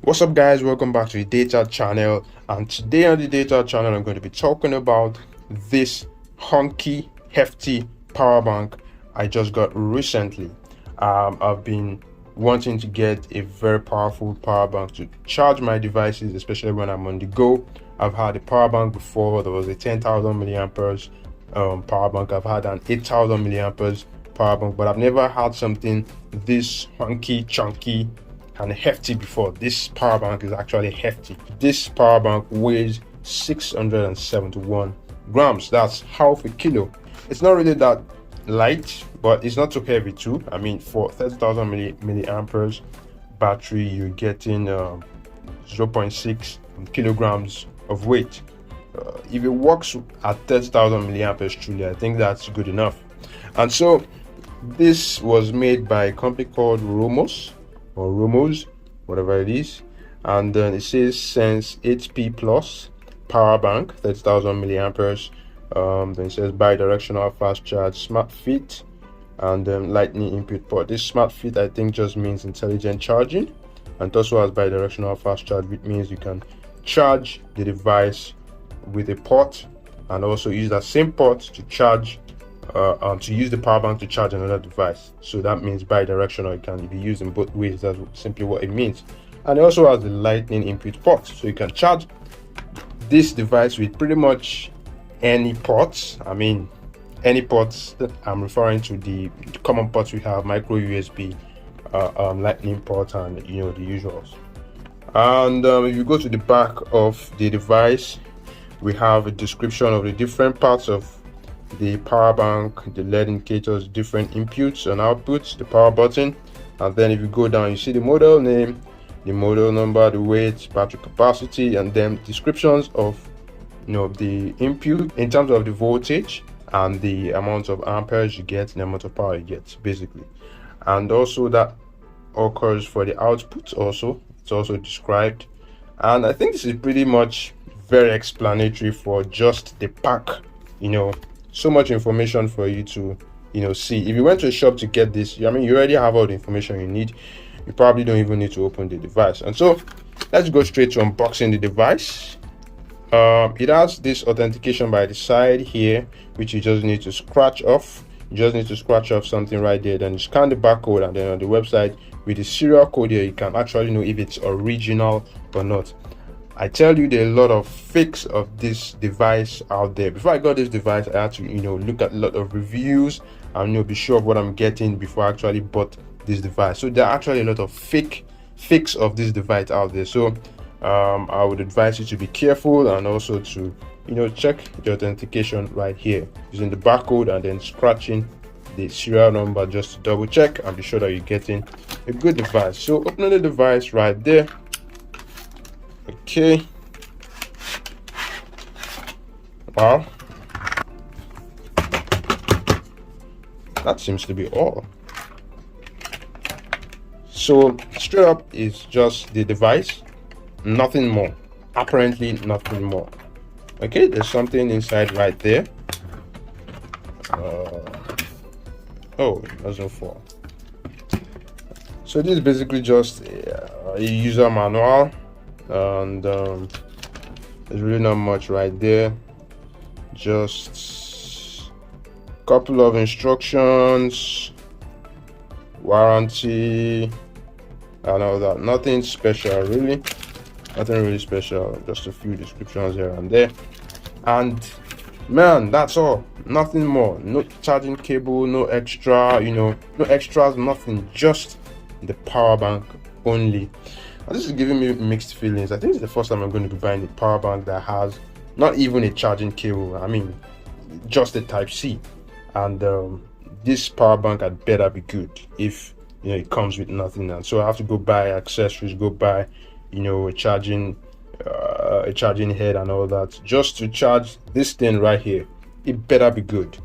What's up guys, welcome back to the data channel, and today on the data channel I'm going to be talking about this hunky hefty power bank I just got recently. I've been wanting to get a very powerful power bank to charge my devices, especially when I'm on the go. I've had a power bank before. There was a 10,000 milliamperes power bank. I've had an 8,000 milliamperes power bank, but I've never had something this hunky, chunky and hefty before. This power bank is actually hefty. This power bank weighs 671 grams. That's half a kilo. It's not really that light, but it's not too heavy too. I mean, for 30,000 milliamperes battery, you're getting 0.6 kilograms of weight. If it works at 30,000 milliamperes truly, I think that's good enough. And so this was made by a company called Romoss, or Romoss, whatever it is, and then it says Sense 8P Plus power bank, 30,000 milliamperes. Then it says bi-directional fast charge, smart fit, and then lightning input port. This smart fit I think just means intelligent charging, and also has bi-directional fast charge, which means you can charge the device with a port and also use that same port to charge to use the power bank to charge another device. So that means bi-directional. It can be used in both ways. That's simply what it means. And it also has the lightning input port, so you can charge this device with pretty much any ports. I mean, any ports that I'm referring to, the common ports we have: micro USB, lightning port, and the usuals. And if you go to the back of the device, we have a description of the different parts of the power bank, the LED indicators, different inputs and outputs, the power button, and then if you go down, you see the model name, the model number, the weight, battery capacity, and then descriptions of the input in terms of the voltage and the amount of amperes you get, the amount of power you get basically. And also that occurs for the output also. It's also described, and I think this is pretty much very explanatory for just the pack. So much information for you to see. If you went to a shop to get this, I mean, you already have all the information you need. You probably don't even need to open the device. And so let's go straight to unboxing the device. It has this authentication by the side here, which you just need to scratch off. You just need to scratch off something right there, then you scan the barcode, and then on the website with the serial code here, you can actually know if it's original or not. I tell you, there are a lot of fakes of this device out there. Before I got this device, I had to look at a lot of reviews and be sure of what I'm getting before I actually bought this device. So there are actually a lot of fakes of this device out there. So I would advise you to be careful, and also to check the authentication right here using the barcode and then scratching the serial number just to double check and be sure that you're getting a good device. So opening the device right there. Okay, wow, that seems to be all. So straight up is just the device, nothing more, apparently nothing more. Okay, there's something inside right there. Oh, it doesn't fall. So this is basically just a user manual, and there's really not much right there. Just a couple of instructions, warranty, and all that. Nothing special really, nothing really special, just a few descriptions here and there. And man, that's all, nothing more. No charging cable, no extra, no extras, nothing, just the power bank only. And this is giving me mixed feelings. I think it's the first time I'm going to be buying a power bank that has not even a charging cable. I mean, just a type C. And this power bank had better be good if it comes with nothing. And so I have to go buy accessories, go buy a charging head and all that just to charge this thing right here. It better be good.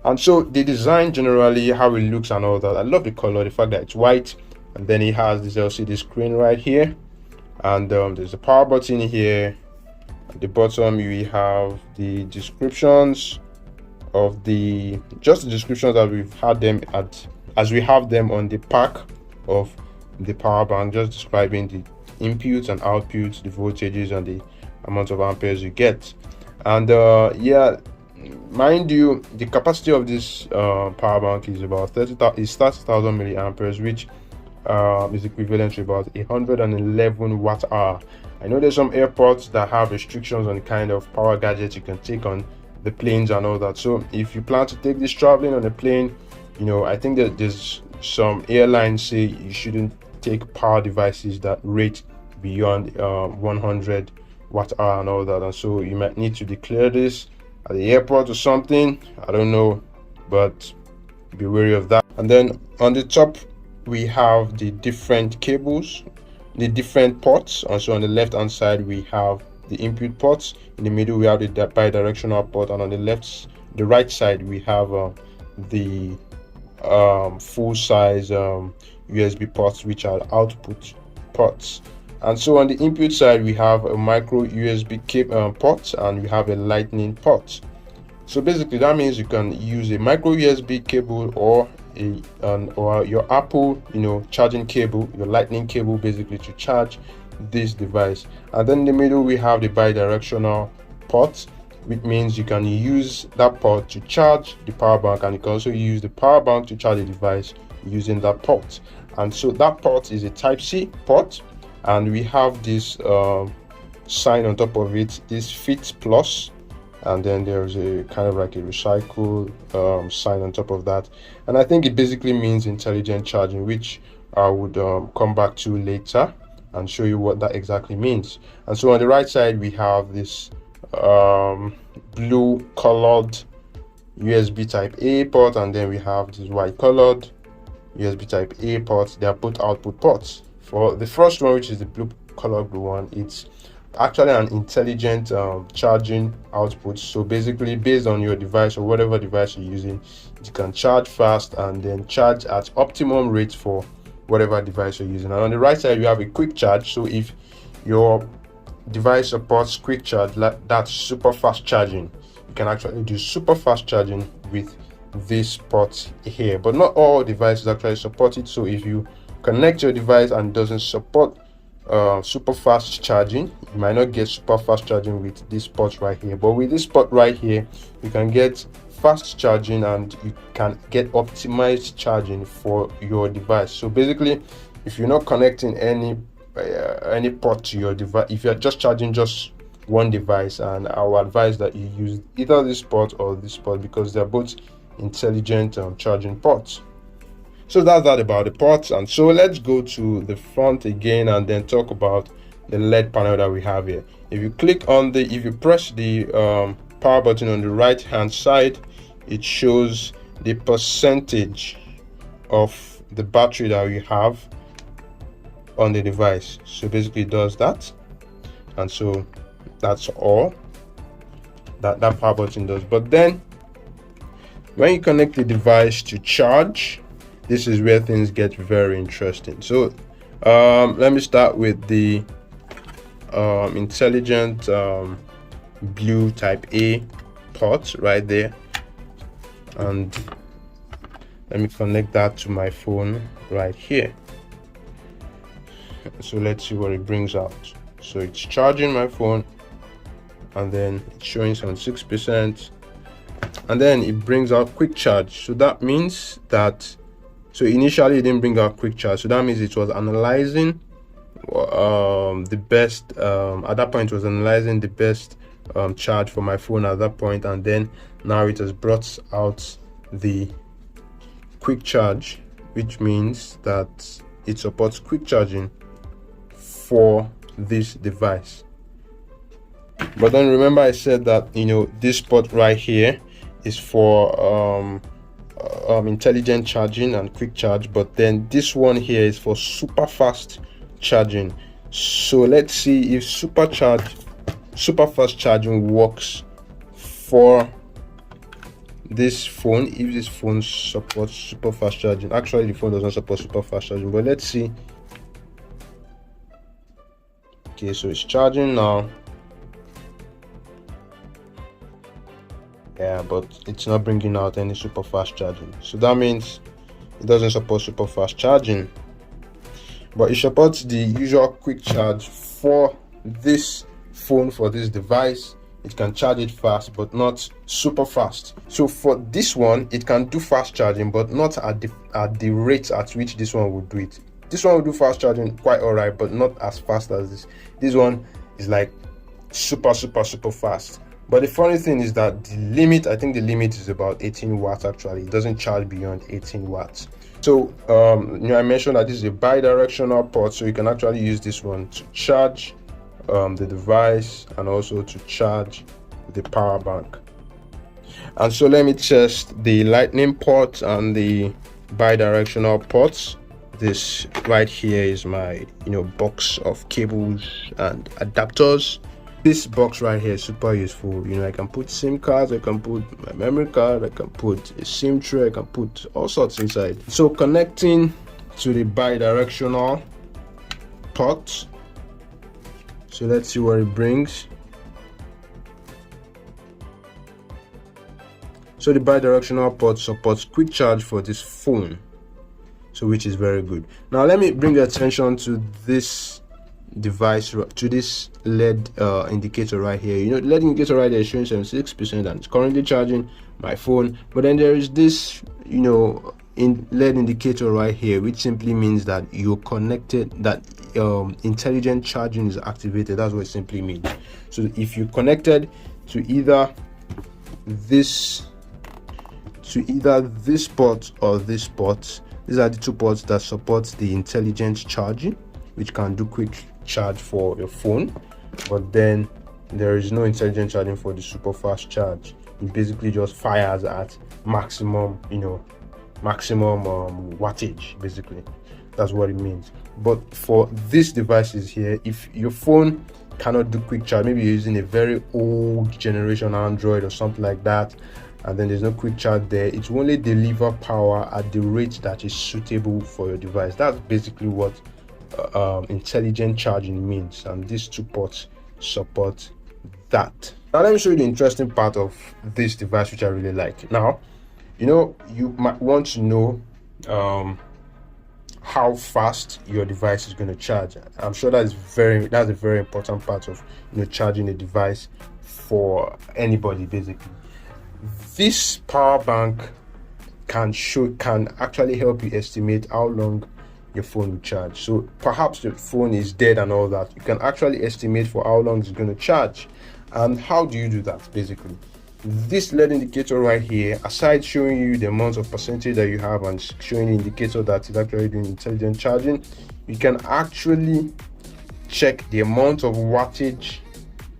And so the design generally, how it looks and all that, I love the color, the fact that it's white, and then it has this LCD screen right here, and there's a power button here. At the bottom we have the descriptions of the descriptions that we've had them as we have them on the pack of the power bank, just describing inputs and outputs, the voltages and the amount of amperes you get. And yeah, mind you, the capacity of this power bank is about 30,000 milliamperes, which is equivalent to about 111 watt hour. I know there's some airports that have restrictions on the kind of power gadgets you can take on the planes and all that. So if you plan to take this traveling on a plane, you know, I think that there's some airlines say you shouldn't take power devices that rate beyond 100 watt hour and all that, and so you might need to declare this at the airport or something. I don't know, but be wary of that. And then on the top we have the different cables, the different ports, and so on the left hand side we have the input ports, in the middle we have the bidirectional port, and on the right side we have the full size USB ports, which are output ports. And so on the input side we have a micro USB port, and we have a lightning port. So basically that means you can use a micro USB cable or or your Apple, you know, charging cable, your lightning cable, basically, to charge this device. And then in the middle we have the bidirectional port, which means you can use that port to charge the power bank, and you can also use the power bank to charge the device using that port. And so that port is a Type-C port, and we have this sign on top of it, this Fit Plus, and then there's a kind of like a recycle sign on top of that, and I think it basically means intelligent charging, which I would come back to later and show you what that exactly means. And so on the right side we have this blue colored USB type A port, and then we have this white colored USB type A ports. They are both output ports. For the first one, which is the blue colored one, it's actually an intelligent charging output. So basically, based on your device or whatever device you're using, you can charge fast and then charge at optimum rate for whatever device you're using. And on the right side you have a quick charge. So if your device supports quick charge, that's super fast charging, you can actually do super fast charging with this port here. But not all devices actually support it. So if you connect your device and doesn't support super fast charging, you might not get super fast charging with this port right here. But with this port right here, you can get fast charging and you can get optimized charging for your device. So basically, if you're not connecting any port to your device, if you're just charging just one device, and I would advise that you use either this port or this port, because they're both intelligent charging ports. So that's that about the ports. And so let's go to the front again and then talk about the LED panel that we have here. If you press the power button on the right hand side, it shows the percentage of the battery that we have on the device. So basically it does that, and so that's all that power button does. But then when you connect the device to charge, this is where things get very interesting. So let me start with the intelligent blue type A port right there, and let me connect that to my phone right here. So let's see what it brings out. So it's charging my phone, and then it's showing 76%, and then it brings out quick charge. So that means that, so initially it didn't bring out quick charge, so that means it was analyzing the best at that point. It was analyzing the best charge for my phone at that point, and then now it has brought out the quick charge, which means that it supports quick charging for this device. But then remember I said that, you know, this port right here is for intelligent charging and quick charge, but then this one here is for super fast charging. So let's see if super fast charging works for this phone, if this phone supports super fast charging. Actually the phone doesn't support super fast charging, but let's see. Okay, so it's charging now. Yeah, but it's not bringing out any super fast charging, so that means it doesn't support super fast charging. but it supports the usual quick charge for this phone, for this device. It can charge it fast, but not super fast. So for this one, it can do fast charging, but not at the rate at which this one would do it. This one will do fast charging quite alright, but not as fast as this. This one is like super fast. But the funny thing is that the limit, I think the limit is about 18 watts actually. It doesn't charge beyond 18 watts. So I mentioned that this is a bi-directional port, so you can actually use this one to charge the device and also to charge the power bank. And so let me test the lightning port and the bi-directional ports. This right here is my box of cables and adapters. This box right here is super useful. I can put SIM cards, I can put my memory card, I can put a SIM tray, I can put all sorts inside. So connecting to the bi-directional port. So let's see what it brings. So the bi-directional port supports quick charge for this phone, so which is very good. Now let me bring your attention to this device, to this LED indicator right here. LED indicator right there is showing 76% and it's currently charging my phone. But then there is this LED indicator right here, which simply means that you're connected, that intelligent charging is activated. That's what it simply means. So if you connected to either this port or this port, these are the two ports that support the intelligent charging, which can do quick charge for your phone. But then there is no intelligent charging for the super fast charge. It basically just fires at maximum wattage. Basically, that's what it means. But for these devices here, if your phone cannot do quick charge, maybe you're using a very old generation Android or something like that, and then there's no quick charge there, it will only deliver power at the rate that is suitable for your device. That's basically what intelligent charging means, and these two ports support that. Now let me show you the interesting part of this device, which I really like. Now you might want to know how fast your device is going to charge. I'm sure that's a very important part of charging a device for anybody. Basically, this power bank can actually help you estimate how long your phone will charge. So perhaps your phone is dead and all that, you can actually estimate for how long it's going to charge. And how do you do that? Basically, this LED indicator right here, aside showing you the amount of percentage that you have and showing the indicator that it's actually doing intelligent charging, you can actually check the amount of wattage,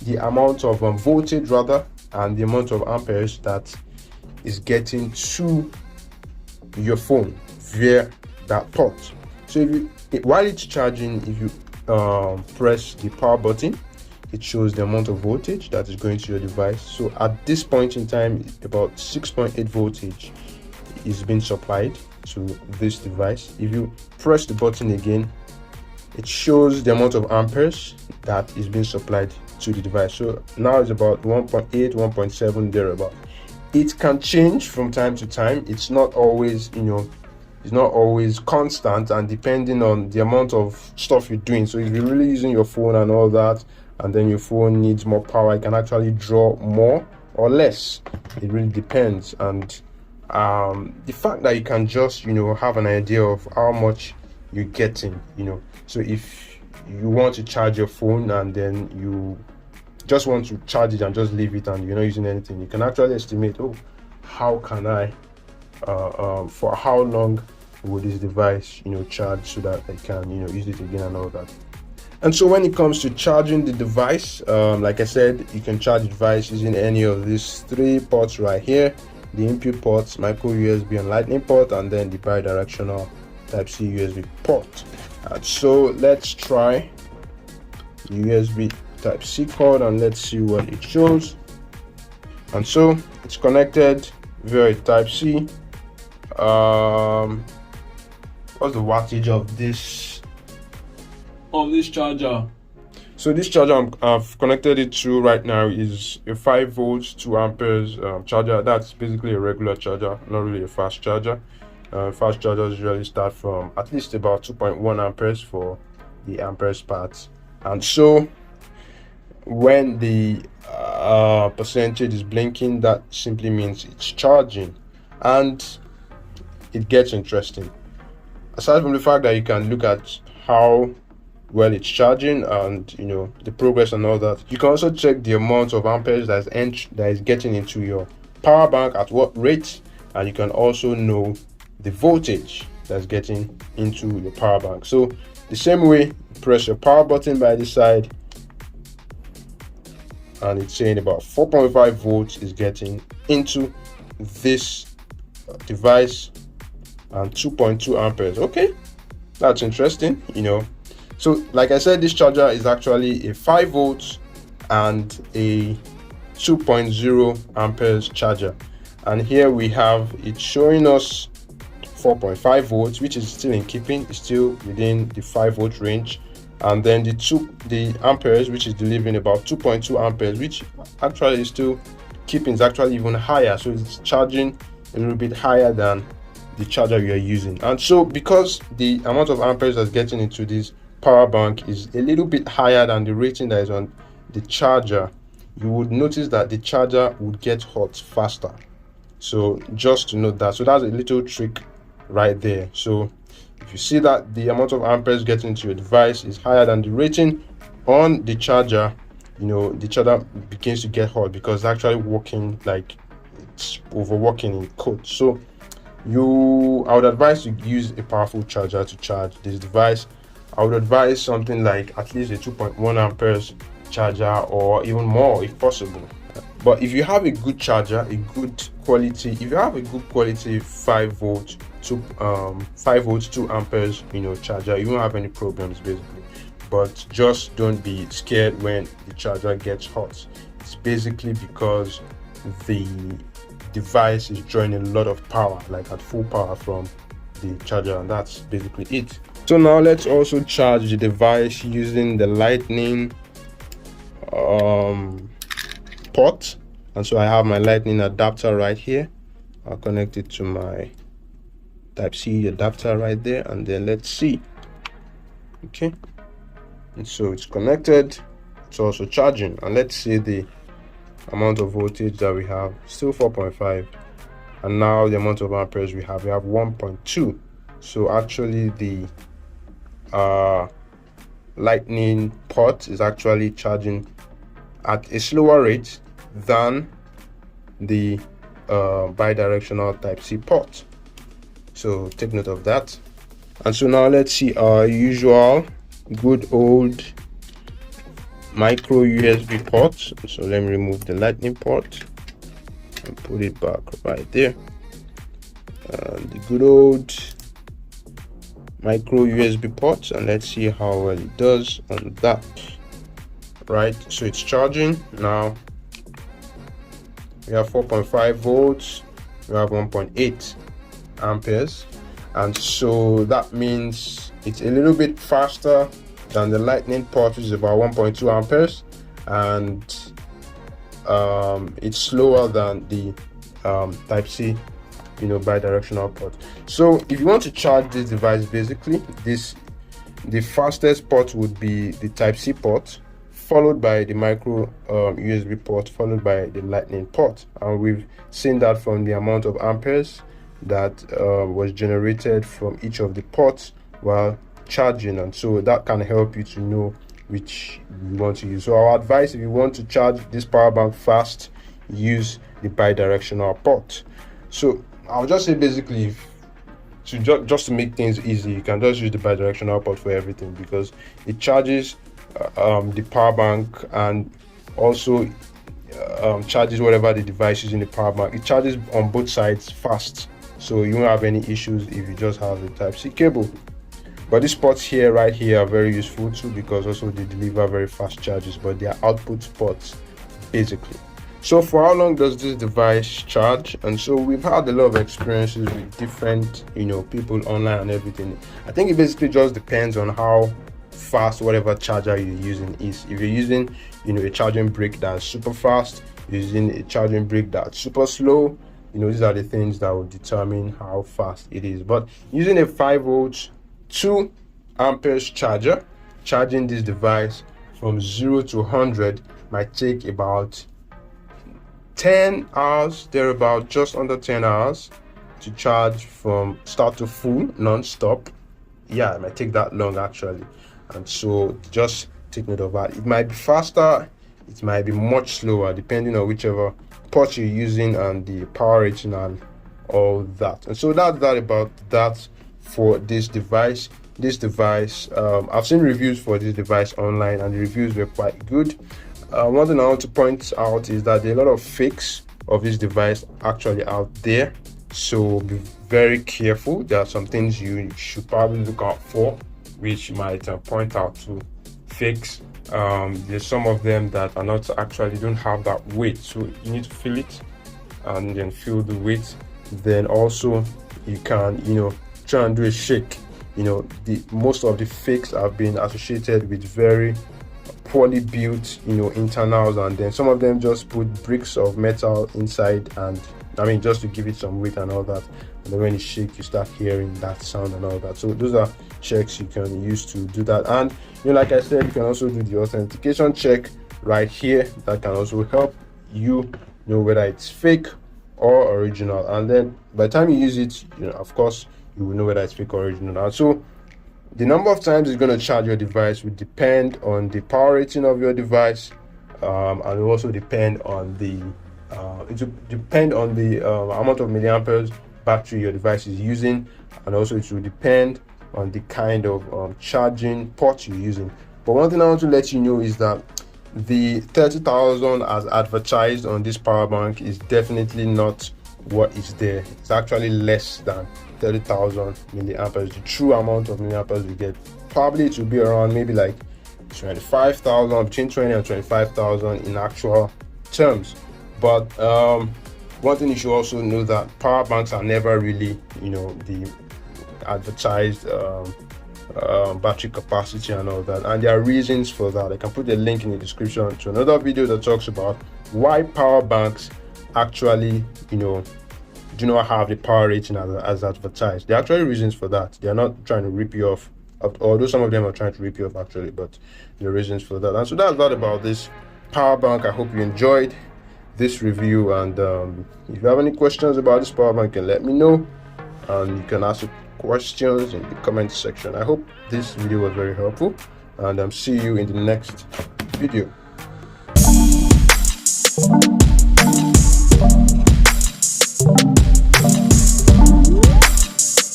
the amount of voltage rather, and the amount of amperes that is getting to your phone via that port. So while it's charging, if you press the power button, it shows the amount of voltage that is going to your device. So at this point in time, about 6.8 voltage is being supplied to this device. If you press the button again, it shows the amount of amperes that is being supplied to the device. So now it's about 1.8, 1.7 thereabout. It can change from time to time. It's not always it's not always constant, and depending on the amount of stuff you're doing. So if you're really using your phone and all that, and then your phone needs more power, it can actually draw more or less. It really depends. And the fact that you can just have an idea of how much you're getting, so if you want to charge your phone and then you just want to charge it and just leave it and you're not using anything, you can actually estimate, how can I for how long will this device charge, so that I can use it again and all that. And so when it comes to charging the device, like I said, you can charge the device using any of these three ports right here: the input ports, micro USB and lightning port, and then the bi-directional Type-C USB port. And so let's try the USB Type-C cord and let's see what it shows. And so it's connected via Type-C. What's the wattage of this charger? So this charger I've connected it to right now is a 5 volts 2 amperes charger. That's basically a regular charger, not really a fast charger. Fast chargers usually start from at least about 2.1 amperes for the amperes parts, and so when the percentage is blinking, that simply means it's charging. And it gets interesting. Aside from the fact that you can look at how well it's charging and the progress and all that, you can also check the amount of amperes that is getting into your power bank at what rate, and you can also know the voltage that's getting into your power bank. So the same way, press your power button by the side, and it's saying about 4.5 volts is getting into this device and 2.2 amperes. Okay, that's interesting. So like I said, this charger is actually a 5 volts and a 2.0 amperes charger, and here we have it showing us 4.5 volts, which is still in keeping, it's still within the 5 volt range, and then the amperes, which is delivering about 2.2 amperes, which actually is still keeping, is actually even higher, so it's charging a little bit higher than the charger you are using. And so because the amount of amperes that's getting into this power bank is a little bit higher than the rating that is on the charger, you would notice that the charger would get hot faster. So just to note that. So that's a little trick right there. So if you see that the amount of amperes getting into your device is higher than the rating on the charger, the charger begins to get hot because it's actually working like it's overworking in code. So I would advise you use a powerful charger to charge this device. I would advise something like at least a 2.1 amperes charger, or even more if possible. But if you have a good charger, if you have a good quality 5 volts 2 amperes charger, you won't have any problems basically. But just don't be scared when the charger gets hot. It's basically because the device is drawing a lot of power, like at full power from the charger, and that's basically it. So now let's also charge the device using the lightning port. And so I have my lightning adapter right here. I'll connect it to my Type-C adapter right there, and then let's see. Okay, and so it's connected, it's also charging, and let's see the amount of voltage that we have. Still 4.5, and now the amount of amperes we have 1.2. So actually the lightning port is actually charging at a slower rate than the bidirectional Type-C port. So take note of that. And so now let's see our usual good old micro USB port. So let me remove the lightning port and put it back right there. The good old micro USB port, and let's see how well it does on that. Right, so it's charging now. We have 4.5 volts, we have 1.8 amperes, and so that means it's a little bit faster than the lightning port, which is about 1.2 amperes, and it's slower than the Type-C bidirectional port. So if you want to charge this device, basically the fastest port would be the Type-C port, followed by the micro USB port, followed by the lightning port, and we've seen that from the amount of amperes that was generated from each of the ports while charging, and so that can help you to know which you want to use. So our advice, if you want to charge this power bank fast, use the bidirectional port. So I'll just say basically, just to make things easy, you can just use the bidirectional port for everything, because it charges the power bank and also charges whatever the device is in the power bank. It charges on both sides fast, so you won't have any issues if you just have the Type-C cable. But these ports here, right here, are very useful too, because also they deliver very fast charges, but they are output ports basically. So for how long does this device charge? And so we've had a lot of experiences with different people online and everything. I think it basically just depends on how fast whatever charger you're using is. If you're using a charging brick that's super fast, using a charging brick that's super slow, these are the things that will determine how fast it is. But using a 5 volts 2 amperes charger, charging this device from 0 to 100 might take about 10 hours, thereabout, just under 10 hours to charge from start to full non-stop. Yeah, it might take that long actually. And so just take note of that. It might be faster, it might be much slower depending on whichever port you're using and the power rating and all that. And so that's that about that for this device. I've seen reviews for this device online and the reviews were quite good. One thing I want to point out is that there are a lot of fakes of this device actually out there, so be very careful. There are some things you should probably look out for which might point out to fakes. There's some of them that are not actually don't have that weight, so you need to feel it and then feel the weight. Then also you can try and do a shake. Most of the fakes have been associated with very poorly built internals, and then some of them just put bricks of metal inside, and just to give it some weight and all that, and then when you shake you start hearing that sound and all that. So those are checks you can use to do that. And like I said, you can also do the authentication check right here. That can also help you know whether it's fake or original, and then by the time you use it, of course you will know whether it's fake or original. And so the number of times it's going to charge your device will depend on the power rating of your device, and it will also depend on the amount of milliamperes battery your device is using, and also it will depend on the kind of charging port you're using. But one thing I want to let you know is that the 30,000 as advertised on this power bank is definitely not what is there. It's actually less than 30,000 milliamperes. The true amount of milliamperes you get, probably it will be around maybe like 25,000, between 20 and 25,000 in actual terms. But one thing you should also know that power banks are never really the advertised battery capacity and all that, and there are reasons for that. I can put a link in the description to another video that talks about why power banks actually do not have the power rating as advertised. There are actually reasons for that. They are not trying to rip you off, although some of them are trying to rip you off actually, but there are reasons for that. And so that's all about this power bank. I hope you enjoyed this review, and if you have any questions about this power bank, you can let me know, and you can ask questions in the comment section. I hope this video was very helpful, and see you in the next video.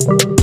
Thank you.